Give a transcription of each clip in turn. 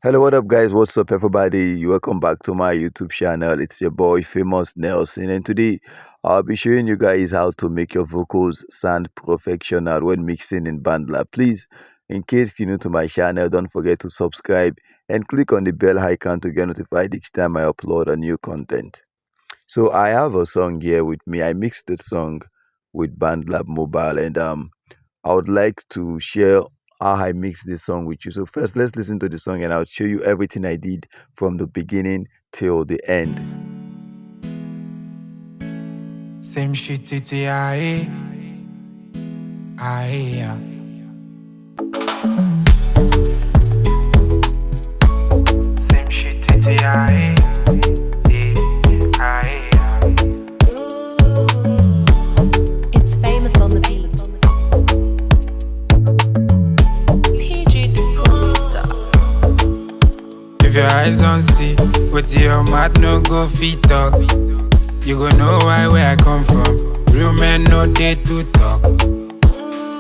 Hello, what up, guys? What's up, everybody? Welcome back to my YouTube channel. It's your boy, Famous Nelson, and today I'll be showing you guys how to make your vocals sound professional when mixing in Bandlab. Please, in case you're new to my channel, don't forget to subscribe and click on the bell icon to get notified each time I upload a new content. So I have a song here with me. I mixed the song with Bandlab Mobile, and I would like to share how I mixed this song with you. So first, let's listen to the song, and I'll show you everything I did from the beginning till the end. Same shit, aye, aye. Same shit, aye, aye. It's famous on the beat. PG If your eyes don't see, what your mouth no go feet talk. You go know where I come from. Real men no day to talk.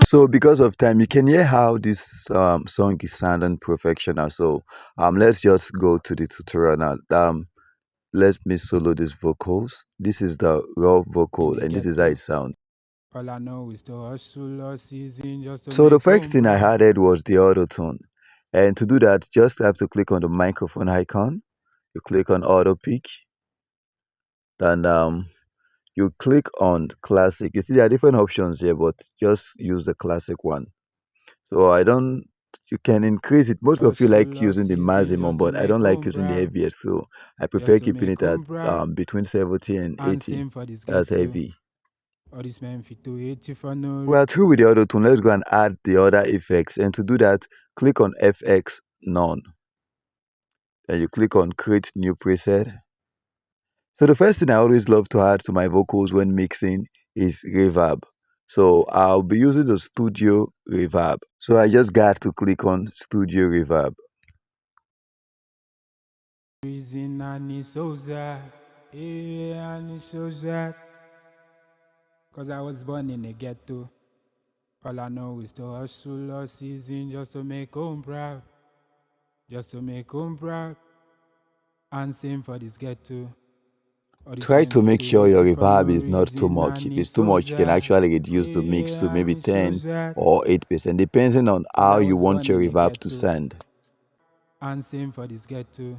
So because of time, you can hear how this song is sounding professional. So let's just go to the tutorial now. Let me solo these vocals. This is the raw vocal, and this is how it sounds. All I know is to hustle all season just to So the make first home thing I proud. added was the auto tune, and to do that, just have to click on the microphone icon. You click on auto pitch, then you click on classic. You see there are different options here, but just use the classic one. So I don't, you can increase it. Most of you like Hustle all using the season maximum, just to but I make don't like home using the proud. heaviest. So I prefer Just to keeping make it at home proud. between 70 and And 80. same for this That's get too. heavy. All this men fit to hate you for no reason. We are through with the auto tune. Let's go and add the other effects. And to do that, click on FX None. Then you click on Create New Preset. So the first thing I always love to add to my vocals when mixing is reverb. So I'll be using the studio reverb. So I just got to click on studio reverb. Reason I need so sad. Yeah, I need so sad. Cause I was born in the ghetto. All I know is to hustle all season just to make home proud. Just to make home proud. And same for this ghetto. All this Try men to fit make to sure hate your you for no reverb is not too reason. I much. If need it's too so much, you can sad. actually reduce the mix to Yeah, I maybe need so 10 sad. or 8%, depending on Cause how I you was want born your in the reverb to ghetto. sound. And same for this ghetto.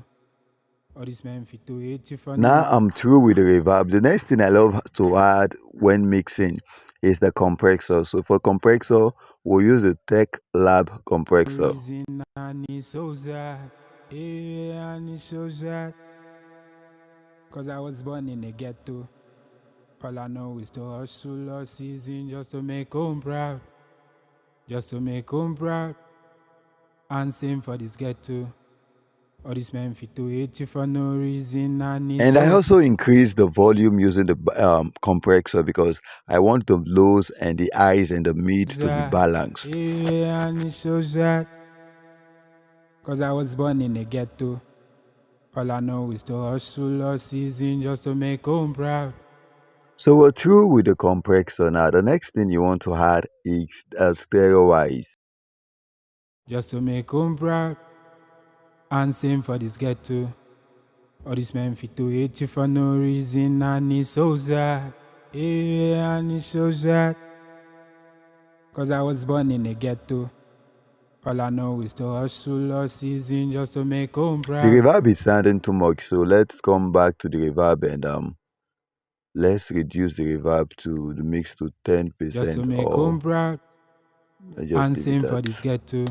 All this men fit to hate you for Now no. I'm through with the reverb. The next thing I love to add when mixing is the compressor. So for compressor, we'll use the Tech Lab compressor. Reason I need so sad. Yeah, I need so sad. Cause I was born in the ghetto. All I know is to hustle all season just to make home proud. Just to make home proud. And same for this ghetto. All this men fit to hate you for no reason. I need And I so also increase the volume using the compressor because I want the lows and the highs and the mids to be sad. balanced. Yeah, I need so sad. Cause I was born in the ghetto. All I know is to hustle all season just to make home proud. So we're through with the compressor. Now the next thing you want to add is stereoize. Just to make home proud. And same for this ghetto. All this men fit to hate you for no reason. I need so sad. Yeah, I need so sad. Cause I was born in the ghetto. All I know is to hustle all season just to make home The proud. reverb is sounding too much, so let's come back to the reverb and let's reduce the reverb to the mix to Just to 10% make home or proud. just And leave it same for at this ghetto.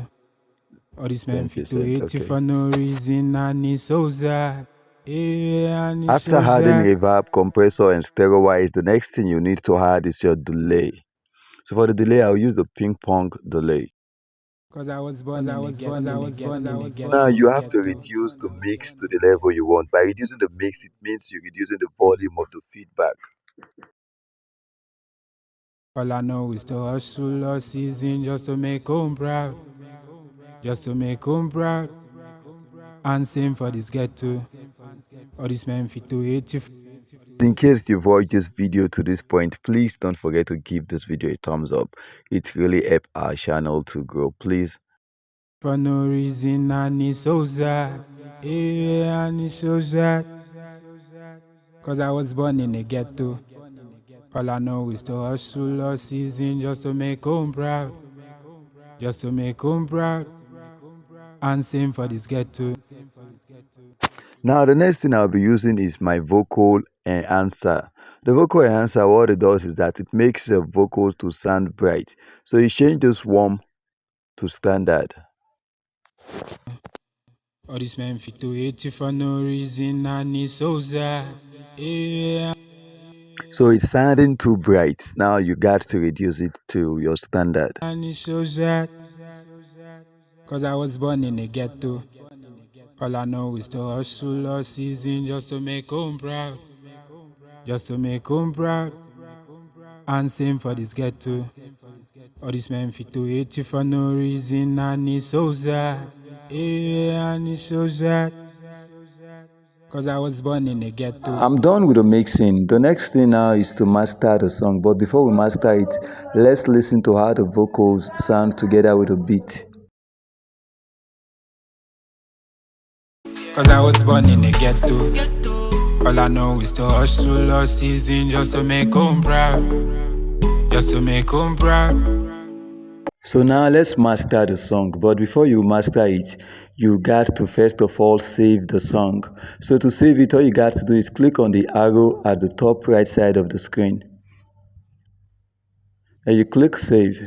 All this men fit to 10%. hate you Okay. for no reason. I need so sad. Yeah, I need After so adding sad. reverb, compressor, and stereoize, the next thing you need to add is your delay. So for the delay, I'll use the ping pong delay. Cause I was born in the Now you have to ghetto. reduce the mix to the level you want. By reducing the mix, it means you're reducing the volume of the feedback. All I know is to hustle all season just to make home proud. Just to make home proud. And same for this ghetto. All this men fit to hate you. In case you've watched this video to this point, please don't forget to give this video a thumbs up. It really helps our channel to grow. Please For no reason, and it's so sad. Yeah, and it's so sad. Cause I was born in the ghetto. All I know is to hustle all season just to make home proud. Just to make home proud. And same for this ghetto. Now the next thing I'll be using is my vocal enhancer. The vocal enhancer, what it does is that it makes your vocals to sound bright. So you change this warm to standard. All this man fit to hate you for no reason, and it's so sad. Yeah. So it's sounding too bright. Now you got to reduce it to your standard. And it's so sad. Cause I was born in the ghetto. All I know is to hustle all season just to make home proud. Just to make home proud. And same for this ghetto. All this men fit to hate you for no reason, and it's so sad. Yeah, and it's so sad. Cause I was born in the ghetto. I'm done with the mixing. The next thing now is to master the song. But before we master it, let's listen to how the vocals sound together with the beat. Cause I was born in the ghetto. All I know is to hustle all season just to make home proud. Just to make home proud. So now let's master the song. But before you master it, you got to first of all save the song. So to save it, all you got to do is click on the arrow at the top right side of the screen. And you click save.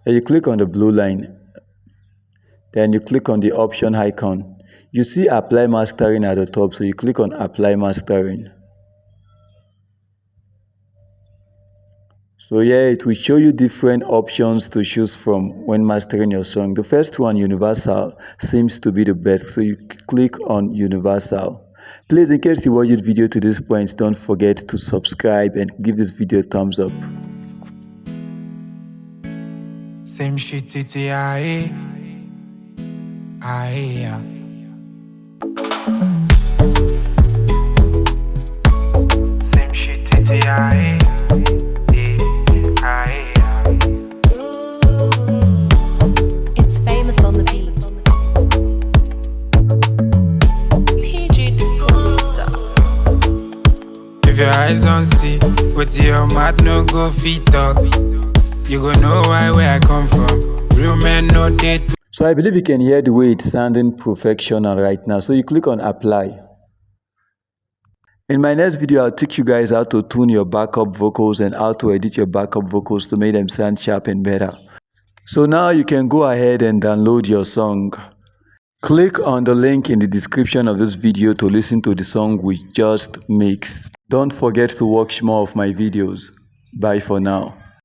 And you click on the blue line. Then you click on the option icon. You see apply mastering at the top, so you click on apply mastering. So yeah, it will show you different options to choose from when mastering your song. The first one, universal, seems to be the best, so you click on universal. Please, in case you watched this video to this point, don't forget to subscribe and give this video a thumbs up. Same shit, it's aye. Aye. Same shit, it's aye. It's famous on the beat. PG If your eyes don't see, but your mouth no go feet talk. You go know why where I come from. Real men no date. So I believe you can hear the way it's sounding professional right now. So you click on apply. In my next video, I'll teach you guys how to tune your backup vocals and how to edit your backup vocals to make them sound sharp and better. So now you can go ahead and download your song. Click on the link in the description of this video to listen to the song we just mixed. Don't forget to watch more of my videos. Bye for now.